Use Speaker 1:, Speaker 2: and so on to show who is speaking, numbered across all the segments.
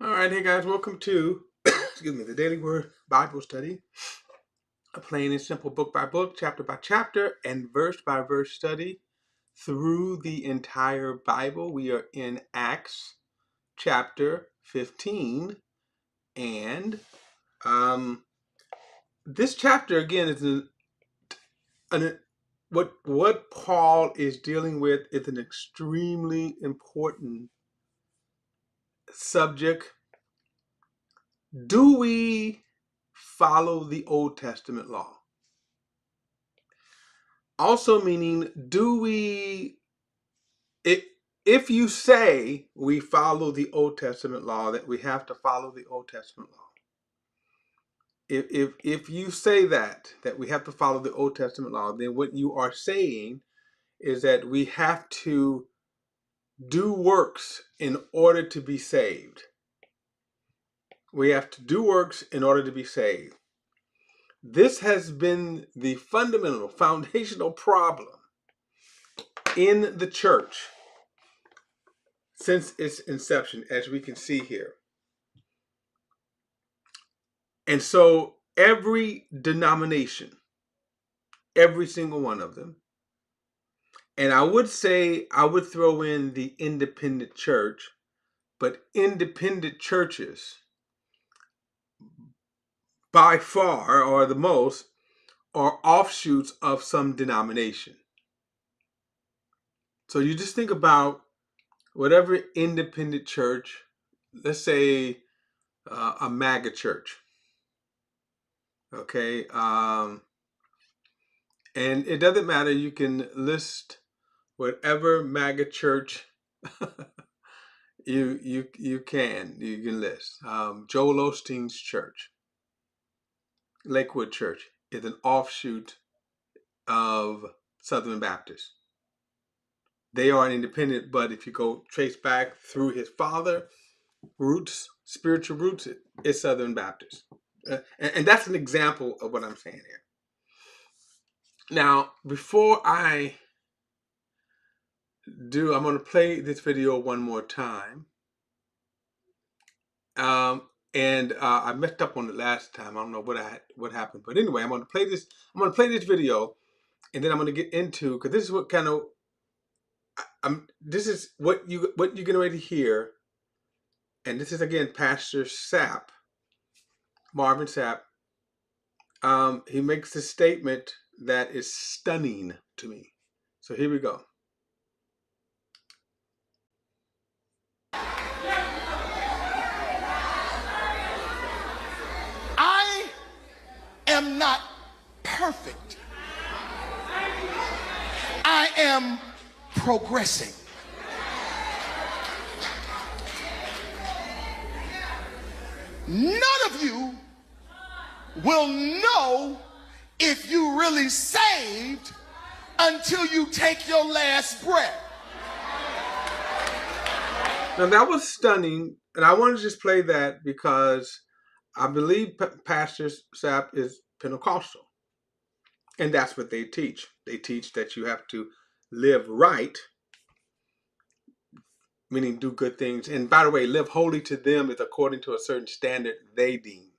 Speaker 1: All right, hey guys, welcome to excuse me, the Daily Word Bible Study, a plain and simple book by book, chapter by chapter, and verse by verse study through the entire Bible. We are in Acts chapter 15, and this chapter again is what Paul is dealing with is an extremely important subject. Do we follow the Old Testament law? Also meaning, do we, if you say we follow the Old Testament law, that we have to follow the Old Testament law. If you say that we have to follow the Old Testament law, then what you are saying is that we have to do works in order to be saved. We have to do works in order to be saved. This has been the fundamental, foundational problem in the church since its inception, as we can see here. And so every denomination, every single one of them, and I would say I would throw in the independent church, but independent churches by far, or the most, are offshoots of some denomination. So you just think about whatever independent church, let's say a MAGA church, okay? And it doesn't matter, you can list whatever MAGA church you can list. Joel Osteen's church, Lakewood Church, is an offshoot of Southern Baptist. They are an independent, but if you go trace back through his father roots, spiritual roots, it's Southern Baptist. And that's an example of what I'm saying here. Now, before I do, I'm going to play this video one more time. And I messed up on it last time. I don't know what happened, but anyway, I'm going to play this. I'm going to play this video, and then I'm going to get into, because this is what kind of this is what you're getting ready to hear, and this is again Pastor Sapp, Marvin Sapp. He makes this statement that is stunning to me. So here we go.
Speaker 2: I am not perfect. I am progressing. None of you will know if you really saved until you take your last breath.
Speaker 1: Now that was stunning, and I want to just play that because I believe Pastor Sapp is Pentecostal, and that's what they teach. They teach that you have to live right, meaning do good things. And by the way, live holy to them is according to a certain standard they deem.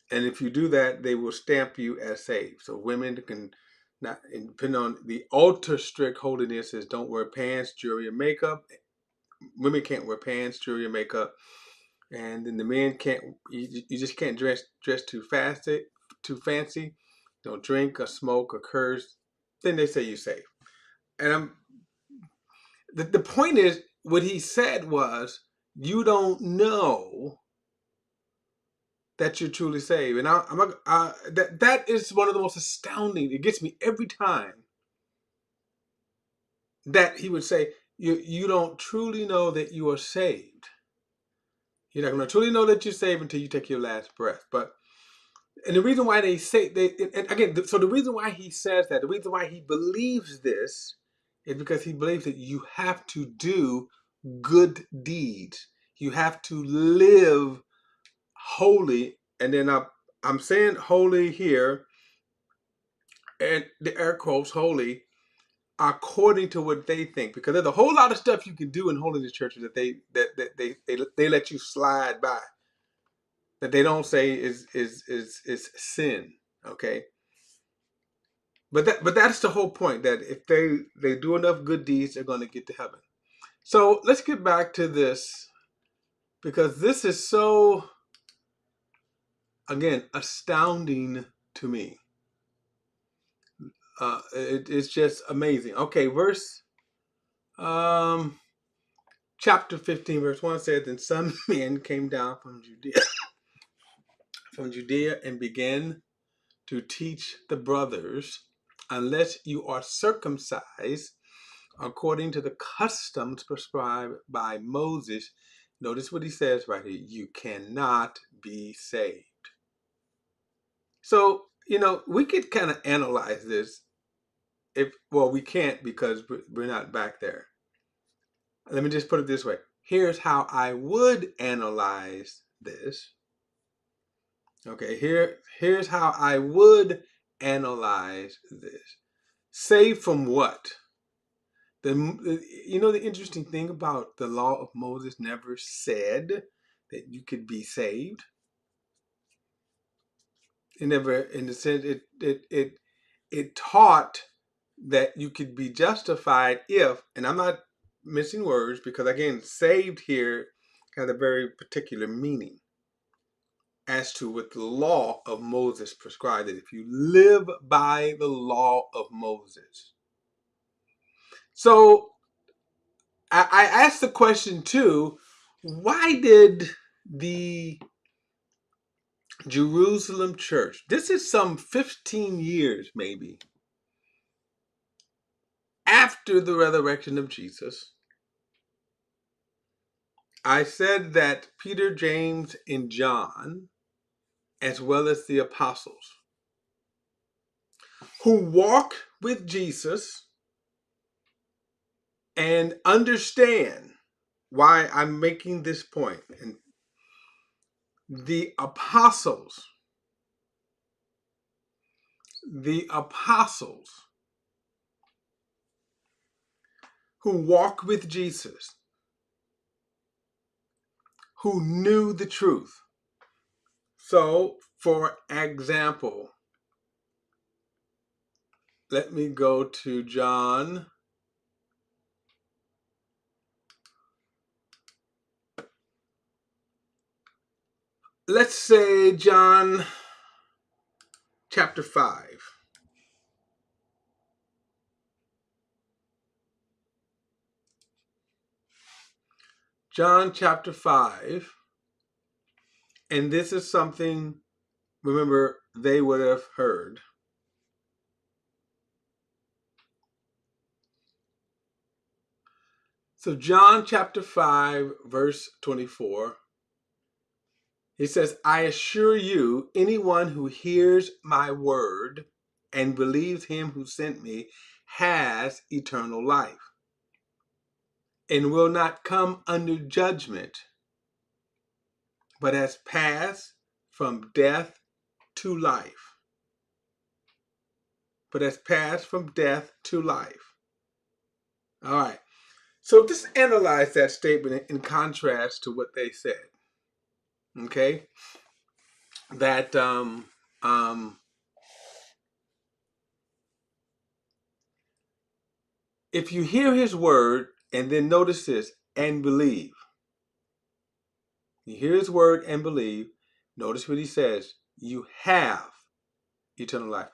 Speaker 1: And if you do that, they will stamp you as saved. So women can not, depending on the ultra strict holiness, is don't wear pants, jewelry, and makeup. Women can't wear pants, jewelry, and makeup. And then the men can't. You just can't dress too fancy. Don't drink or smoke or curse. Then they say you're safe. And the point is, what he said was, you don't know that you're truly saved. And that is one of the most astounding. It gets me every time that he would say, you don't truly know that you are saved. You're not going to truly know that you're saved until you take your last breath. And the reason why they say, so the reason why he says that, the reason why he believes this is because he believes that you have to do good deeds. You have to live holy. And then I'm saying holy here, and the air quotes holy, according to what they think, because there's a whole lot of stuff you can do in holiness churches that they let you slide by, that they don't say is sin. Okay, but that's the whole point, that if they do enough good deeds, they're going to get to heaven. So let's get back to this, because this is so, again, astounding to me. It's just amazing. Okay, chapter 15, verse 1 says, "Then some men came down from Judea and began to teach the brothers, unless you are circumcised according to the customs prescribed by Moses." Notice what he says right here: you cannot be saved. So, we could kind of analyze this. Well, we can't, because we're not back there. Let me just put it this way. Here's how I would analyze this. Okay, here's how I would analyze this. Saved from what? The interesting thing about the law of Moses never said that you could be saved. It never, in the sense, it taught that you could be justified if, and I'm not missing words, because again, saved here has a very particular meaning as to what the law of Moses prescribed, that if you live by the law of Moses. So I asked the question too, why did the Jerusalem church, this is some 15 years maybe after the resurrection of Jesus, I said that Peter, James, and John, as well as the apostles, who walk with Jesus and understand why I'm making this point. And the apostles who walk with Jesus, who knew the truth. So, for example, let me go to John. Let's say John chapter 5. John chapter 5. And this is something, remember, they would have heard. So John chapter 5, verse 24. He says, "I assure you, anyone who hears my word and believes him who sent me has eternal life and will not come under judgment, but has passed from death to life." But has passed from death to life. All right. So just analyze that statement in contrast to what they said. Okay? That if you hear his word, and then notice this, and believe. You hear his word and believe. Notice what he says. You have eternal life.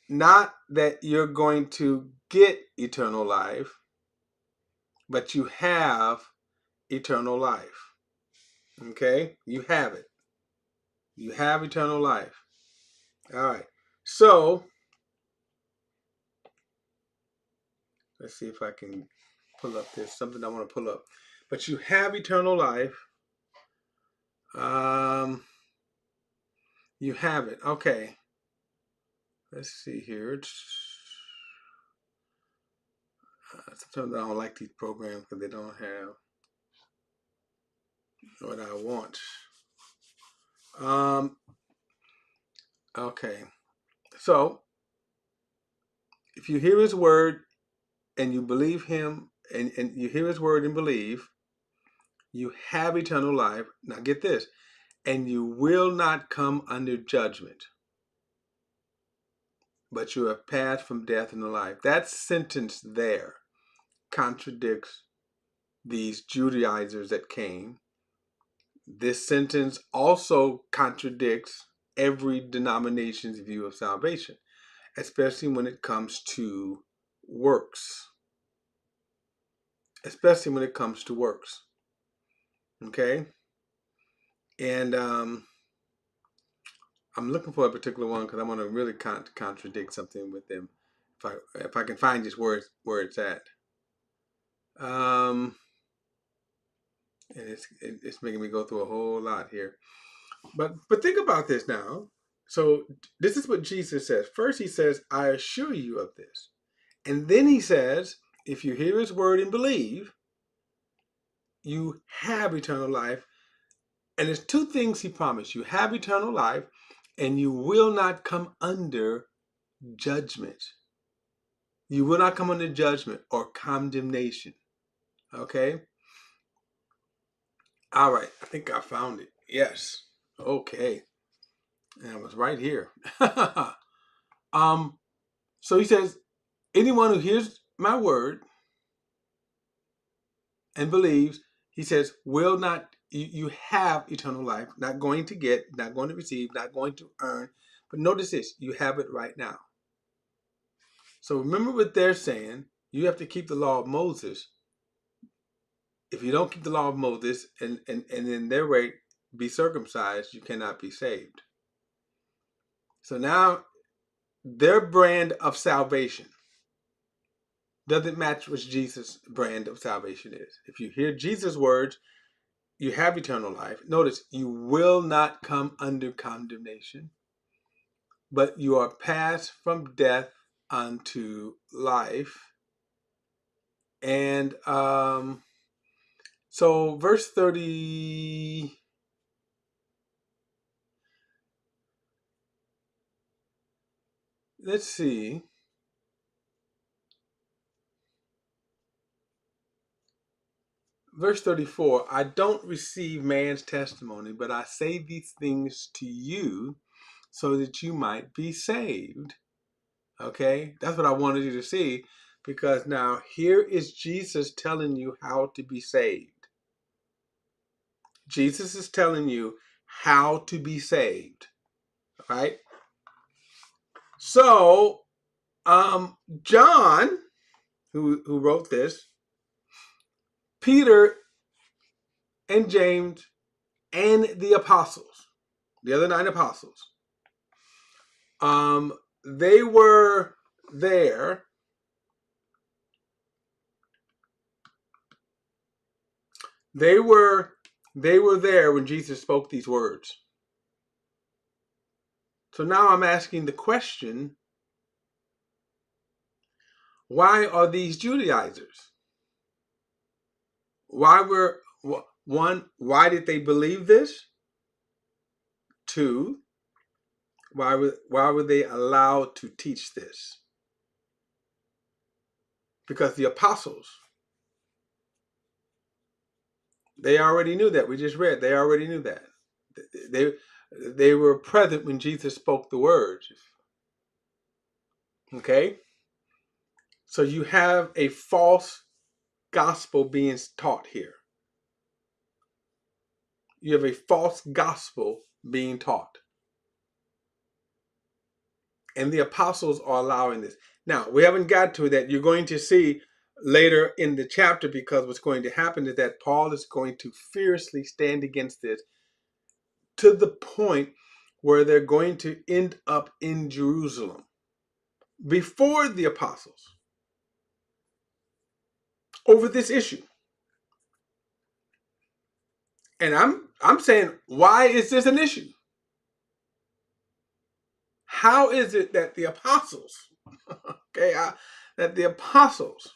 Speaker 1: Not that you're going to get eternal life, but you have eternal life. Okay? You have it. You have eternal life. All right. So, let's see if I can pull up this. Something I want to pull up. But you have eternal life. You have it. Okay. Let's see here. Sometimes I don't like these programs because they don't have what I want. Okay. So, if you hear his word and you believe him, and you hear his word and believe, you have eternal life. Now get this, and you will not come under judgment, but you have passed from death into life. That sentence there contradicts these Judaizers that came. This sentence also contradicts every denomination's view of salvation, especially when it comes to works. Especially when it comes to works. Okay? And I'm looking for a particular one because I want to really contradict something with them. If I can find just where it's at. And it's making me go through a whole lot here. But think about this now. So this is what Jesus says. First he says, I assure you of this. And then he says, if you hear his word and believe, you have eternal life. And there's two things he promised. You have eternal life, and you will not come under judgment. You will not come under judgment or condemnation. Okay? All right. I think I found it. Yes. Okay. And I was right here. So he says, anyone who hears my word and believes, he says, will not, you have eternal life, not going to get, not going to receive, not going to earn. But notice this, you have it right now. So remember what they're saying, you have to keep the law of Moses. If you don't keep the law of Moses and in their way be circumcised, you cannot be saved. So now their brand of salvation doesn't match what Jesus' brand of salvation is. If you hear Jesus' words, you have eternal life. Notice, you will not come under condemnation, but you are passed from death unto life. And so verse 30, let's see. Verse 34, I don't receive man's testimony, but I say these things to you so that you might be saved. Okay, that's what I wanted you to see, because now here is Jesus telling you how to be saved. Jesus is telling you how to be saved, right? So, John, who wrote this, Peter and James and the apostles, the other 9 apostles, they were there. They were there when Jesus spoke these words. So now I'm asking the question, why are these Judaizers? Why did they believe this? 2, why were they allowed to teach this? Because the apostles, they already knew that. We just read, they already knew that. They were present when Jesus spoke the words. Okay? So you have a false gospel being taught here. You have a false gospel being taught. And the apostles are allowing this. Now, we haven't got to that. You're going to see later in the chapter, because what's going to happen is that Paul is going to fiercely stand against this to the point where they're going to end up in Jerusalem before the apostles over this issue. And I'm saying, why is this an issue? How is it that the apostles, that the apostles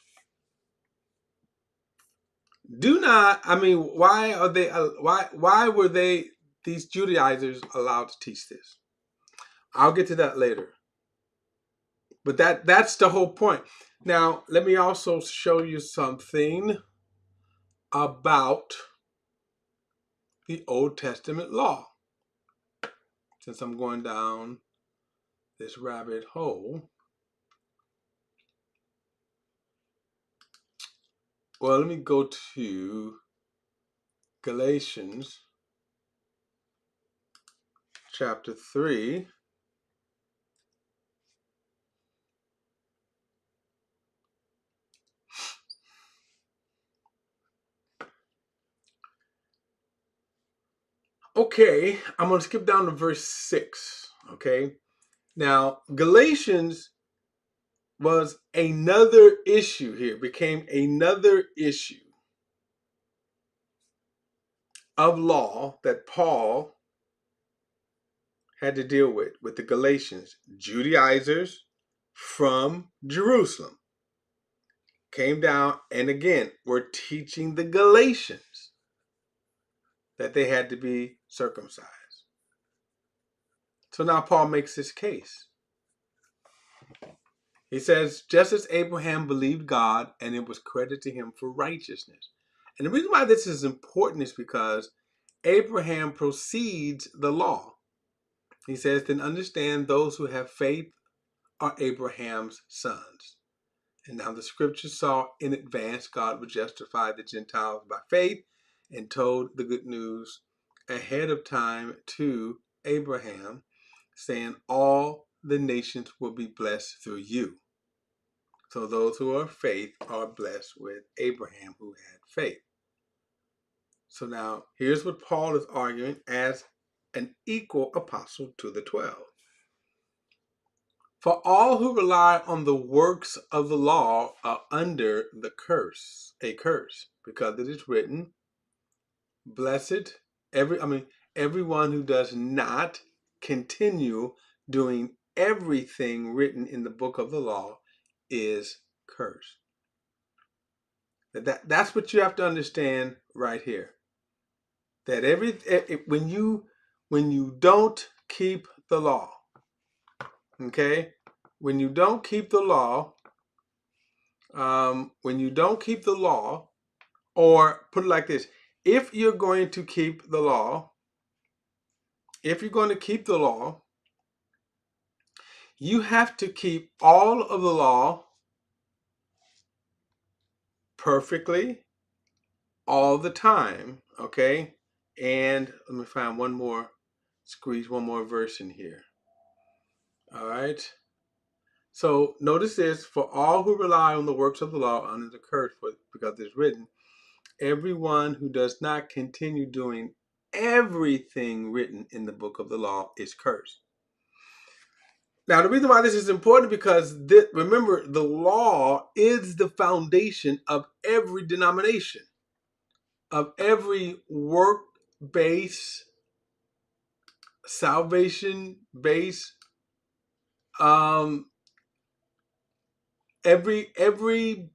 Speaker 1: do not, why were these Judaizers allowed to teach this? I'll get to that later. But that's the whole point. Now, let me also show you something about the Old Testament law, since I'm going down this rabbit hole. Well, let me go to Galatians chapter 3. Okay, I'm going to skip down to verse 6. Okay, now Galatians was another issue here, became another issue of law that Paul had to deal with the Galatians, Judaizers from Jerusalem. Came down and again were teaching the Galatians that they had to be circumcised. So now Paul makes this case. He says, just as Abraham believed God and it was credited to him for righteousness. And the reason why this is important is because Abraham precedes the law. He says, then understand those who have faith are Abraham's sons. And now the scripture saw in advance God would justify the Gentiles by faith and told the good news ahead of time to Abraham, saying all the nations will be blessed through you. So those who are of faith are blessed with Abraham who had faith. So now here's what Paul is arguing as an equal apostle to the 12. For all who rely on the works of the law are under the curse, a curse, because it is written, blessed, everyone who does not continue doing everything written in the book of the law is cursed. That's what you have to understand right here. That when you don't keep the law, okay, when you don't keep the law, or put it like this, if you're going to keep the law, you have to keep all of the law perfectly all the time, okay? And let me find squeeze one more verse in here. All right. So notice this, for all who rely on the works of the law are under the curse, because it's written, everyone who does not continue doing everything written in the book of the law is cursed. Now, the reason why this is important because remember, the law is the foundation of every denomination, of every work-based, salvation-based, every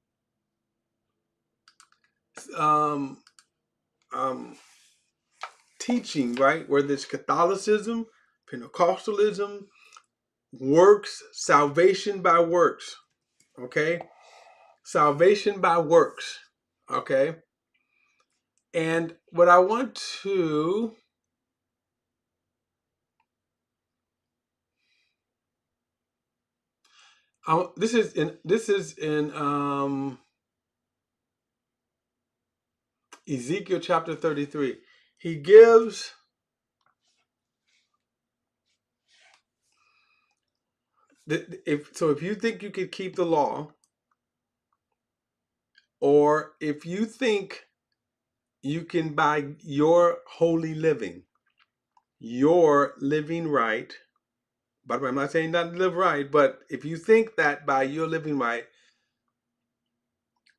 Speaker 1: teaching, right? Whether it's Catholicism, Pentecostalism, works, salvation by works, okay? Salvation by works, okay? And what I want to this is in Ezekiel chapter 33. He gives if you think you could keep the law, or if you think you can, by your holy living, your living right, by the way, I'm not saying not to live right, but if you think that by your living right,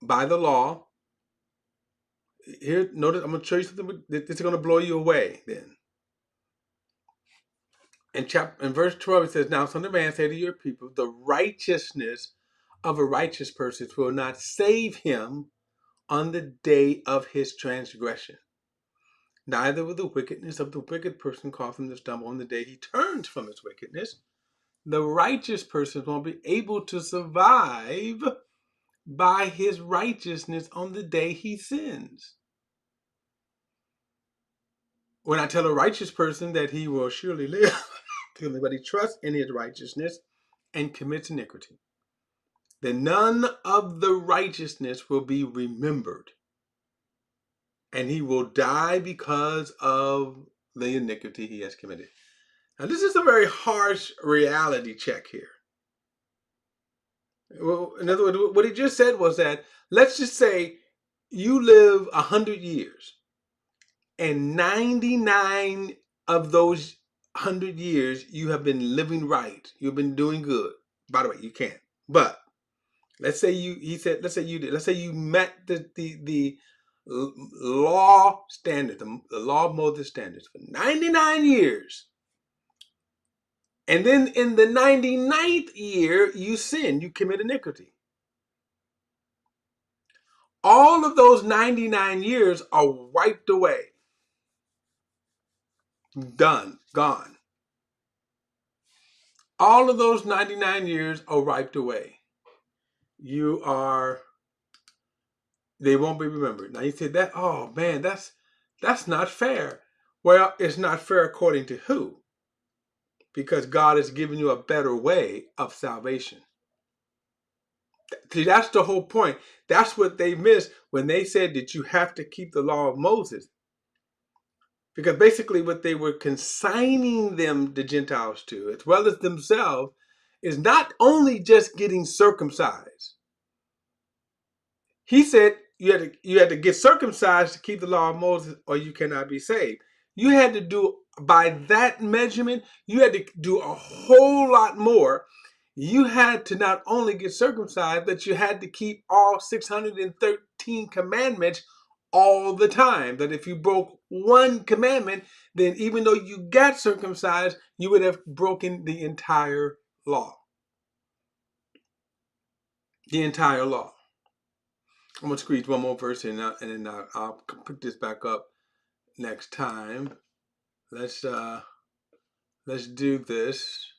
Speaker 1: by the law, here, notice, I'm going to show you something. This is going to blow you away then. In verse 12, it says, now, son of man, say to your people, the righteousness of a righteous person will not save him on the day of his transgression. Neither will the wickedness of the wicked person cause him to stumble on the day he turns from his wickedness. The righteous person won't be able to survive by his righteousness on the day he sins. When I tell a righteous person that he will surely live, but he trusts in his righteousness and commits iniquity, then none of the righteousness will be remembered, and he will die because of the iniquity he has committed. Now, this is a very harsh reality check here. Well, in other words, what he just said was that, let's just say you live 100 years, and 99 of those 100 years you have been living right. You've been doing good. By the way, you can't. But let's say let's say you did. Let's say you met the law standard, the law of Moses standards for 99 years. And then in the 99th year, you sin, you commit iniquity. All of those 99 years are wiped away. Done, gone. All of those 99 years are wiped away. They won't be remembered. Now you say that, oh man, that's not fair. Well, it's not fair according to who? Because God has given you a better way of salvation. See, that's the whole point. That's what they missed when they said that you have to keep the law of Moses. Because basically what they were consigning the Gentiles to, as well as themselves, is not only just getting circumcised. He said you had to get circumcised to keep the law of Moses, or you cannot be saved. You had to do, by that measurement, you had to do a whole lot more. You had to not only get circumcised, but you had to keep all 613 commandments all the time. That if you broke one commandment, then even though you got circumcised, you would have broken the entire law. The entire law. I'm going to squeeze one more verse in, and then I'll pick this back up next time. Let's do this.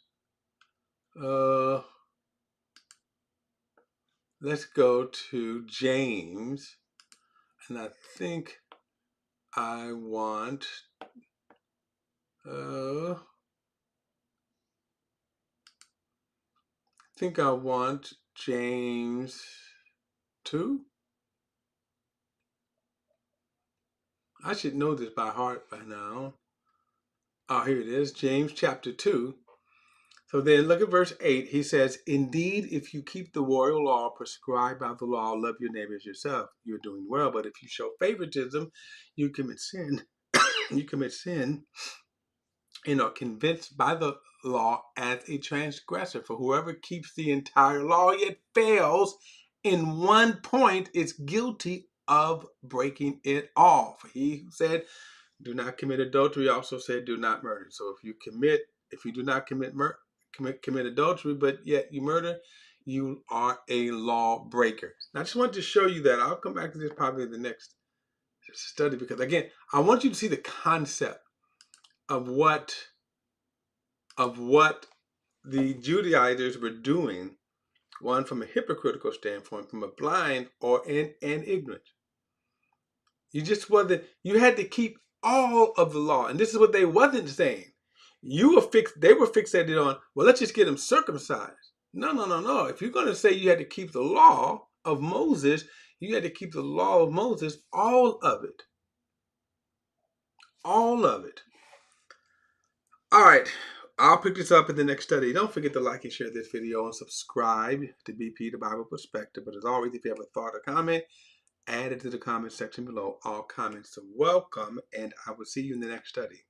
Speaker 1: Let's go to James, and I think I want James 2. I should know this by heart by now. Oh, here it is, James chapter 2. So then look at verse 8. He says, indeed, if you keep the royal law prescribed by the law, love your neighbor as yourself, you're doing well. But if you show favoritism, you commit sin. You commit sin and are convinced by the law as a transgressor. For whoever keeps the entire law yet fails in one point is guilty of breaking it all. For he who said, do not commit adultery, also said, do not murder. So if you do not commit adultery, but yet you murder, you are a lawbreaker. Now, I just wanted to show you that. I'll come back to this probably in the next study, because again, I want you to see the concept of what the Judaizers were doing, one from a hypocritical standpoint, from a blind or an ignorant. You had to keep all of the law, and this is what they wasn't saying. They were fixated on, well, let's just get them circumcised. No. If you're going to say you had to keep the law of Moses, you had to keep the law of Moses, all of it. All of it. All right. I'll pick this up in the next study. Don't forget to like and share this video and subscribe to BP, the Bible Perspective. But as always, if you have a thought or comment, add it to the comment section below. All comments are welcome, and I will see you in the next study.